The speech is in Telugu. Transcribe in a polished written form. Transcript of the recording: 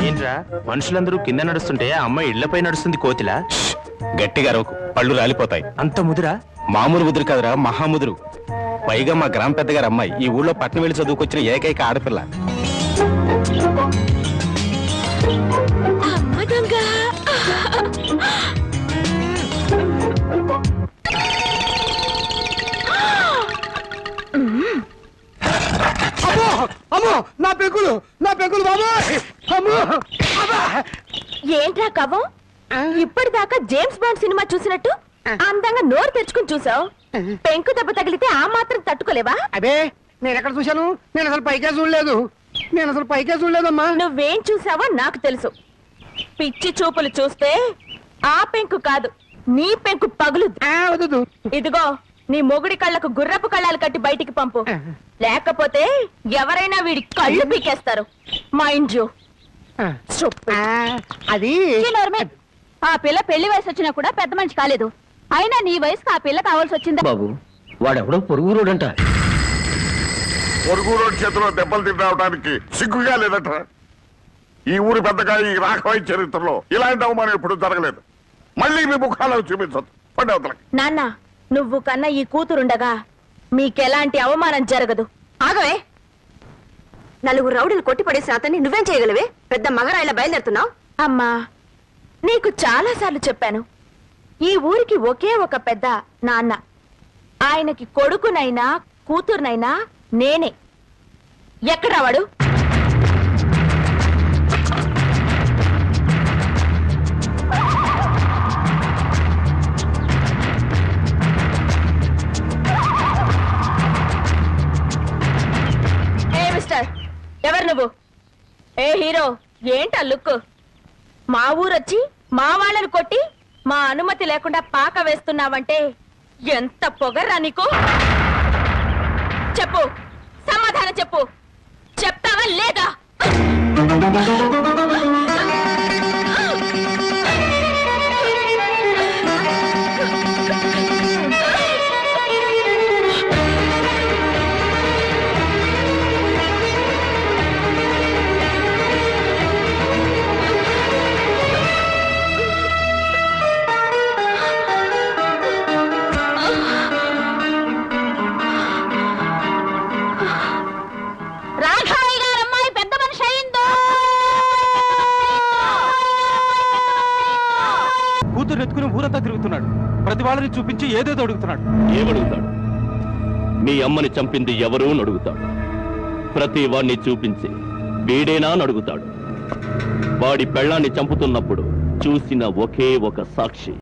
ఏంట్రా మనుషులందరూ కింద నడుస్తుంటే ఆ అమ్మాయి ఇళ్లపై నడుస్తుంది కోతిలా? గట్టిగా అరవకు, పళ్ళు రాలిపోతాయి. అంత ముదురా? మామూలు ముదురు కదరా, మహాముదురు. పైగా మా గ్రామ పెద్దగారు అమ్మాయి ఈ ఊళ్ళో పట్నం వెళ్ళి చదువుకొచ్చిన ఏకైక ఆడపిల్ల. నా పెంకులు బాబోయ్! ఏంట్రా కవ్వం, ఇప్పటిదాకా జేమ్స్ బాండ్ సినిమా చూసినట్టు అందంగా నోరు తెరుచుకుని చూసావు. పెంకు దెబ్బ తగిలితే ఆ మాత్రం తట్టుకోలేవా? అదే నేను ఎక్కడ చూశాను? నేను అసలు పైకే చూడలేదమ్మా. నువ్వేం చూసావో నాకు తెలుసు. పిచ్చి చూపులు చూస్తే ఆ పెంకు కాదు, నీ పెంకు పగులు. ఇదిగో నీ మొగుడి కళ్ళకు గుర్రపు కళ్ళాలు కట్టి బయటికి పంపు, లేకపోతే ఎవరైనా వీడి కళ్ళు పీకేస్తారు. Mind you. అది ఆ పిల్ల పెళ్లి వయసు వచ్చినా కూడా పెద్ద మనిషి కాలేదు. అయినా నీ వయసుకు ఆ పిల్ల కావాల్సి వచ్చిందా? బాబు వాడెవడో పొరుగు రోడంట. పొరుగు రోడ్ చేతిలో దెబ్బలు తినడానికి సిగ్గుగా లేదట. ఈ ఊరి పెద్దగా ఈ రాఘవై చరిత్రలో ఇలాంటి అవమానం ఎప్పుడు జరగలేదు. మళ్ళీ మీ ముఖాలను చూపించదు. నాన్న, నువ్వు కన్నా ఈ కూతురుండగా మీకెలాంటి అవమానం జరగదు. ఆగవే, నలుగురు రౌడీలు కొట్టిపడేసిన అతన్ని నువ్వేం చేయగలవే? పెద్ద మగరాయిలా బయలుదేరుతున్నావు. అమ్మా, నీకు చాలాసార్లు చెప్పాను, ఈ ఊరికి ఒకే ఒక పెద్ద నాన్న. ఆయనకి కొడుకునైనా కూతురునైనా నేనే. ఎక్కడా వాడు? ఏ మిస్టర్, ఎవరు నువ్వు? ఏ హీరో, ఏంటా లుక్? మా ఊరొచ్చి మా వాళ్ళని కొట్టి మా అనుమతి లేకుండా పాక వేస్తున్నావంటే ఎంత పొగర్రా నీకు? చెప్పు, సమాధానం చెప్పు. చెప్తావా లేదా? ఎత్తుకుని ఊరంతా తిరుగుతున్నాడు. ప్రతి వాళ్ళని చూపించి ఏదేదో అడుగుతున్నాడు. ఏమడుగుతాడు? మీ అమ్మని చంపింది ఎవరు అని అడుగుతాడు. ప్రతి వాడిని చూపించి వీడేనా అని అడుగుతాడు. వాడి పెళ్ళాన్ని చంపుతున్నప్పుడు చూసిన ఒకే ఒక సాక్షి